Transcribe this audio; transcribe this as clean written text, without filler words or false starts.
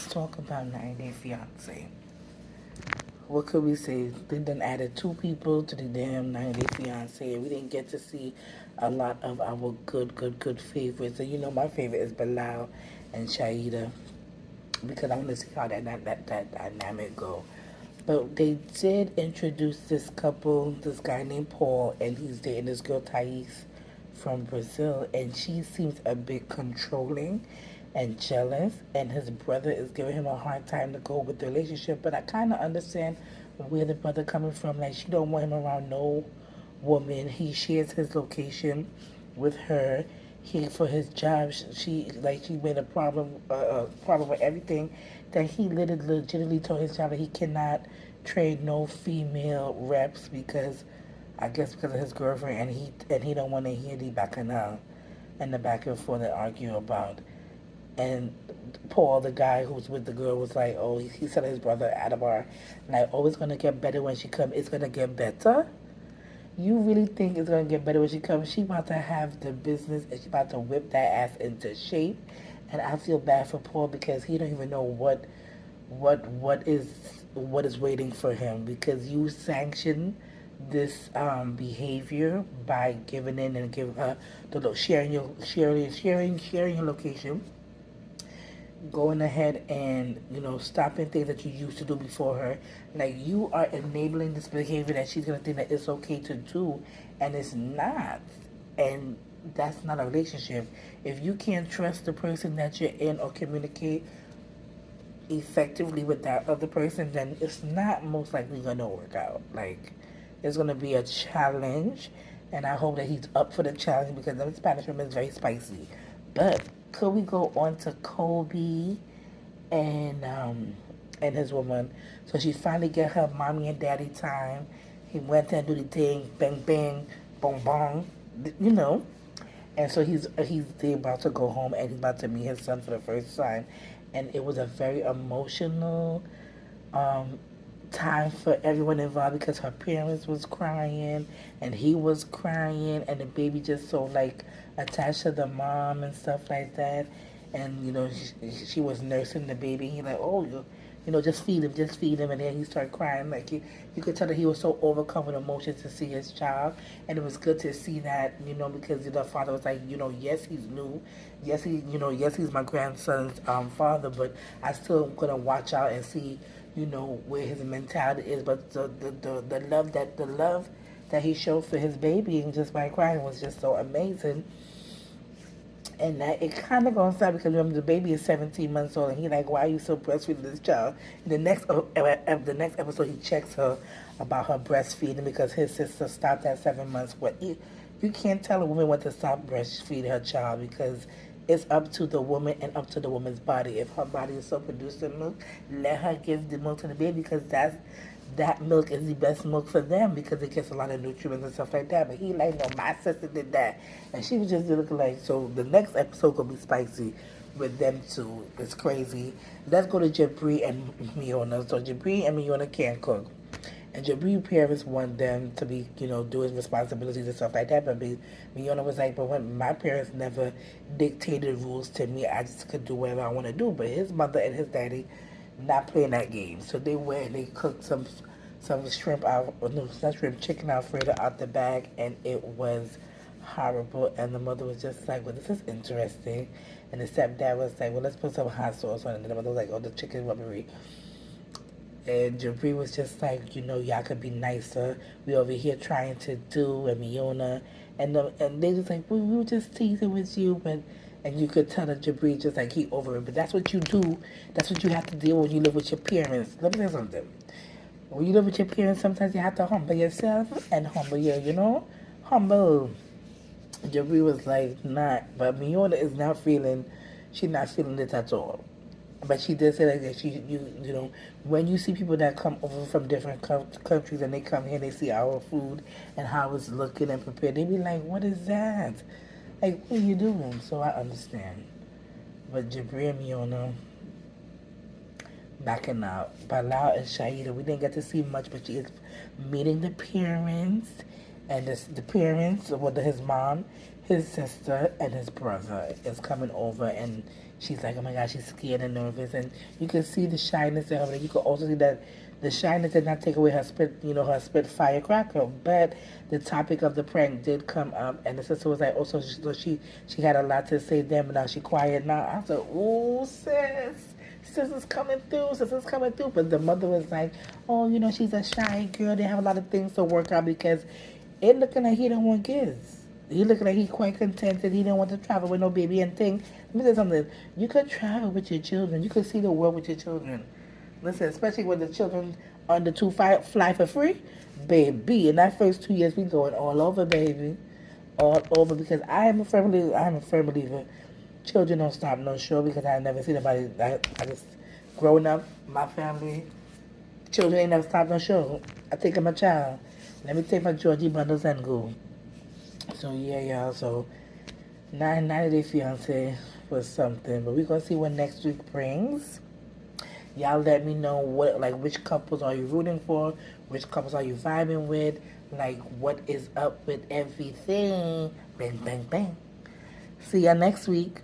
let's talk about 90 Day Fiance. What could we say? They done added two people to the damn 90 Day Fiance. We didn't get to see a lot of our good favorites. And you know, my favorite is Bilal and Shaida because I want to see how that dynamic go. But they did introduce this couple, this guy named Paul, and he's dating this girl Thais from Brazil, and she seems a bit controlling and jealous, and his brother is giving him a hard time to go with the relationship. But I kind of understand where the brother coming from. Like she don't want him around no woman. He shares his location with her. He for his job, she made a problem with everything that he legitimately told his job that he cannot trade no female reps because I guess because of his girlfriend and he don't want to hear the back and the back and forth they argue about. And Paul, the guy who's with the girl, was like, "Oh, he said to his brother at a bar, like, oh, it's gonna get better when she come. It's gonna get better. You really think it's gonna get better when she comes? She about to have the business, and she about to whip that ass into shape." And I feel bad for Paul because he don't even know what is waiting for him because you sanction this behavior by giving in and giving her the sharing your location, going ahead and stopping things that you used to do before her. Like you are enabling this behavior that she's gonna think that it's okay to do, and it's not. And that's not a relationship. If you can't trust the person that you're in or communicate effectively with that other person, then it's not most likely gonna work out. Like it's gonna be a challenge, and I hope that he's up for the challenge because the Spanish woman is very spicy. But could we go on to Kobe and his woman? So she finally get her mommy and daddy time. He went there and do the thing, bang bang, bong bong, you know. And so he's they about to go home and he's about to meet his son for the first time, and it was a very emotional um, time for everyone involved because her parents was crying and he was crying and the baby just so like attached to the mom and stuff like that. And she was nursing the baby. He like, oh, just feed him. And then he started crying. Like you could tell that he was so overcome with emotions to see his child, and it was good to see that, because the father was like, yes, he's new, yes, he's my grandson's father, but I still gonna watch out and see, where his mentality is. But the love that he showed for his baby and just by crying was just so amazing. And that it kind of goes sad because remember the baby is 17 months old and he like, why are you so breastfeeding this child? And the next episode he checks her about her breastfeeding because his sister stopped at 7 months. But you can't tell a woman when to stop breastfeeding her child because it's up to the woman and up to the woman's body. If her body is so producing milk, let her give the milk to the baby because that milk is the best milk for them because it gets a lot of nutrients and stuff like that. But he like, no, my sister did that. And she was just looking like, so the next episode gonna be spicy with them two. It's crazy. Let's go to Jabri and Miona. So Jabri and Miona can't cook. And Jabri parents want them to be, doing responsibilities and stuff like that. But Miona was like, but when my parents never dictated rules to me, I just could do whatever I want to do. But his mother and his daddy not playing that game. So they went and they cooked some shrimp out, no, not shrimp, chicken Alfredo out the bag, and it was horrible. And the mother was just like, well, this is interesting. And the stepdad was like, well, let's put some hot sauce on it. And the mother was like, oh, the chicken rubbery. And Jabri was just like, y'all could be nicer. We over here trying to do, and Miona. And they just like, well, we were just teasing with you, but and you could tell that Jabri just like he over it. But that's what you do. That's what you have to deal when you live with your parents. Let me tell you something. When you live with your parents, sometimes you have to humble yourself and humble humble. Jabri was like, not, but Miona is not feeling, she's not feeling it at all. But she did say like that when you see people that come over from different countries and they come here and they see our food and how it's looking and prepared, they be like, what is that? Like, what are you doing? So I understand. But Jabri and Miona backing out. Bilal and Shaida, we didn't get to see much, but she is meeting the parents. And the parents, whether his mom, his sister, and his brother is coming over. And she's like, oh my God, she's scared and nervous. And you can see the shyness in her, but you can also see that the shyness did not take away her her spit firecracker. But the topic of the prank did come up, and the sister was like, also, she had a lot to say then, but now she quiet now. I said, ooh, sis is coming through, sis is coming through. But the mother was like, oh, she's a shy girl. They have a lot of things to work out because it looking like he don't want kids. He looking like he quite contented. He didn't want to travel with no baby and thing. Let me tell you something. You could travel with your children. You could see the world with your children. Listen, especially when the children under two fly for free, baby. In that first 2 years, we going all over, baby, all over. Because I am a firm believer. Children don't stop no show because I never seen nobody. I just growing up, my family, children ain't never stopped no show. I take my child. Let me take my Georgie bundles and go. So yeah, y'all. So 90 Day Fiance was something, but we're gonna see what next week brings. Y'all let me know which couples are you rooting for, which couples are you vibing with, what is up with everything. Bang, bang, bang. See y'all next week.